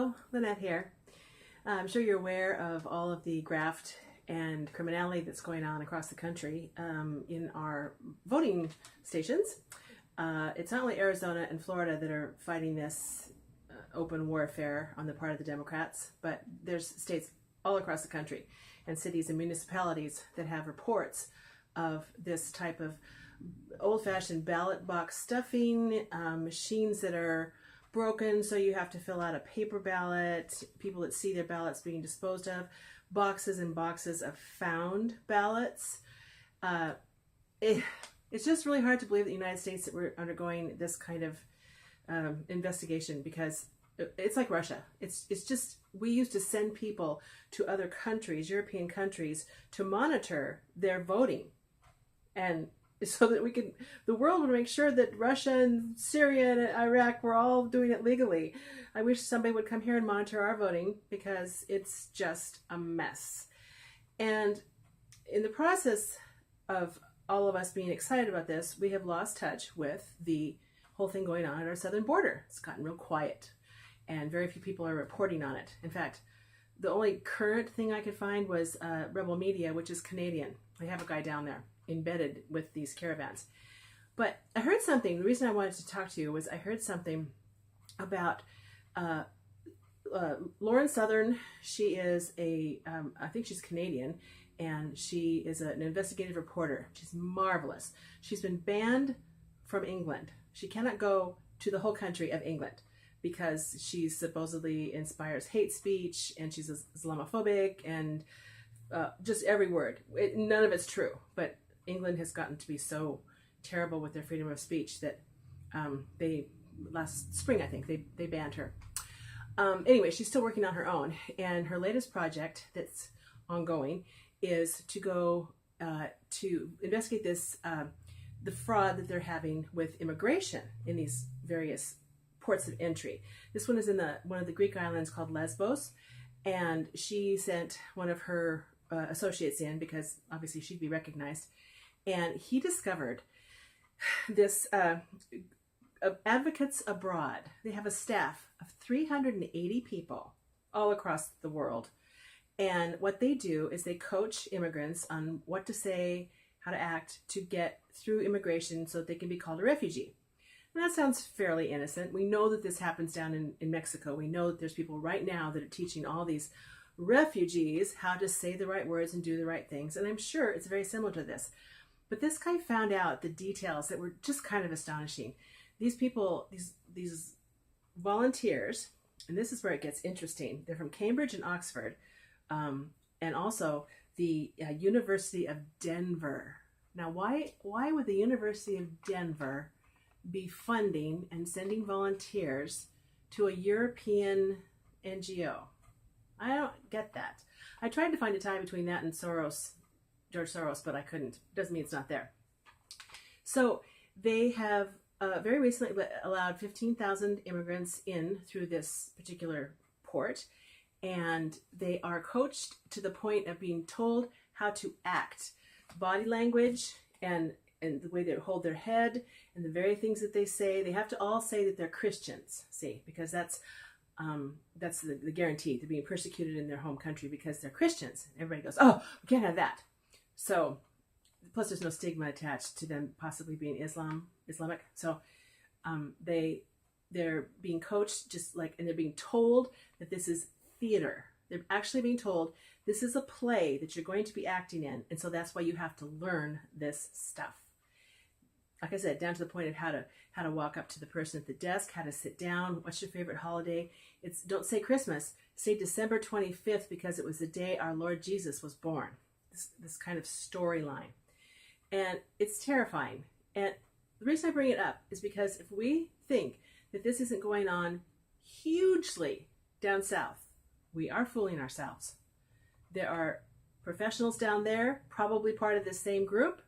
Hello, Lynette here. I'm sure you're aware of all of the graft and criminality that's going on across the country in our voting stations. It's not only Arizona and Florida that are fighting this open warfare on the part of the Democrats, but there's states all across the country and cities and municipalities that have reports of this type of old-fashioned ballot box stuffing, machines that are broken, so you have to fill out a paper ballot, people that see their ballots being disposed of, boxes and boxes of found ballots. It's just really hard to believe that the United States that we're undergoing this kind of investigation, because it's like Russia. It's just, we used to send people to other countries, European countries, to monitor their voting, and so that the world would make sure that Russia and Syria and Iraq were all doing it legally. I wish somebody would come here and monitor our voting, because it's just a mess. And in the process of all of us being excited about this, we have lost touch with the whole thing going on at our southern border. It's gotten real quiet, and very few people are reporting on it. In fact, the only current thing I could find was Rebel Media, which is Canadian. They have a guy down there embedded with these caravans. But I heard something. The reason I wanted to talk to you was I heard something about Lauren Southern. She is I think she's Canadian, and she is an investigative reporter. She's marvelous. She's been banned from England. She cannot go to the whole country of England because she supposedly inspires hate speech, and she's Islamophobic, and just every word. None of it's true, but England has gotten to be so terrible with their freedom of speech that last spring, I think, they banned her. Anyway, she's still working on her own, and her latest project that's ongoing is to go to investigate this, the fraud that they're having with immigration in these various ports of entry. This one is in one of the Greek islands called Lesbos, and she sent one of her associates in, because obviously she'd be recognized, and he discovered this Advocates Abroad. They have a staff of 380 people all across the world, and what they do is they coach immigrants on what to say, how to act to get through immigration so that they can be called a refugee. And that sounds fairly innocent. We know that this happens down in Mexico. We know that there's people right now that are teaching all these refugees how to say the right words and do the right things, and I'm sure it's very similar to this. But this guy found out the details that were just kind of astonishing. These people, these volunteers, and this is where it gets interesting. They're from Cambridge and Oxford, and also the University of Denver. Now, why would the University of Denver be funding and sending volunteers to a European NGO? I don't get that. I tried to find a tie between that and George Soros, but I couldn't. Doesn't mean it's not there. So they have very recently allowed 15,000 immigrants in through this particular port, and they are coached to the point of being told how to act, body language, and the way they hold their head, and the very things that they say. They have to all say that they're Christians, see, because that's the guarantee. They're being persecuted in their home country because they're Christians. Everybody goes, oh, we can't have that. So, plus there's no stigma attached to them possibly being Islamic. So they're being coached and they're being told that this is theater. They're actually being told this is a play that you're going to be acting in, and so that's why you have to learn this stuff. Like I said, down to the point of how to walk up to the person at the desk, how to sit down, what's your favorite holiday. Don't say Christmas, say December 25th, because it was the day our Lord Jesus was born. This kind of storyline. And it's terrifying. And the reason I bring it up is because if we think that this isn't going on hugely down south, we are fooling ourselves. There are professionals down there, probably part of the same group,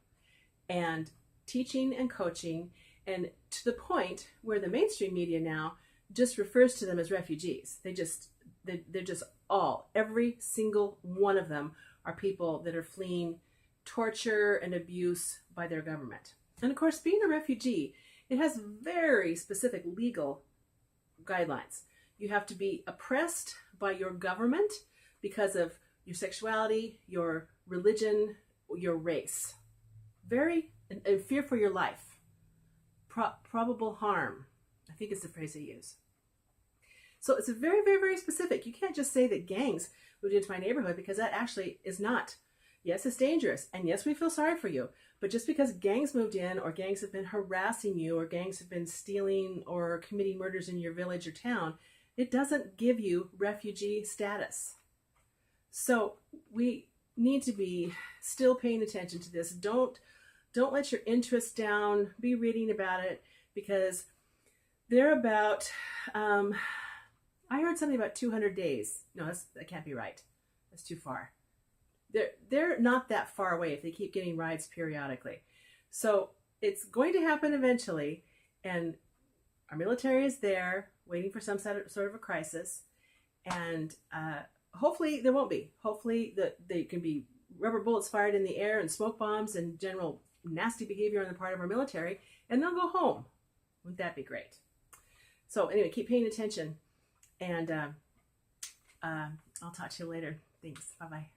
and teaching and coaching, and to the point where the mainstream media now just refers to them as refugees. They're just every single one of them are people that are fleeing torture and abuse by their government. And of course, being a refugee, it has very specific legal guidelines. You have to be oppressed by your government because of your sexuality, your religion, your race. And fear for your life. Probable harm, I think is the phrase they use. So it's a very, very, very specific. You can't just say that gangs moved into my neighborhood, because that actually is not. Yes, it's dangerous. And yes, we feel sorry for you. But just because gangs moved in, or gangs have been harassing you, or gangs have been stealing or committing murders in your village or town, it doesn't give you refugee status. So we need to be still paying attention to this. Don't let your interest down. Be reading about it, because they're about, I heard something about 200 days. No, that can't be right. That's too far. They're not that far away if they keep getting rides periodically. So it's going to happen eventually, and our military is there waiting for some sort of a crisis, and hopefully there won't be. Hopefully they can be rubber bullets fired in the air and smoke bombs and general nasty behavior on the part of our military, and they'll go home. Wouldn't that be great? So anyway, keep paying attention, and I'll talk to you later. Thanks. Bye-bye.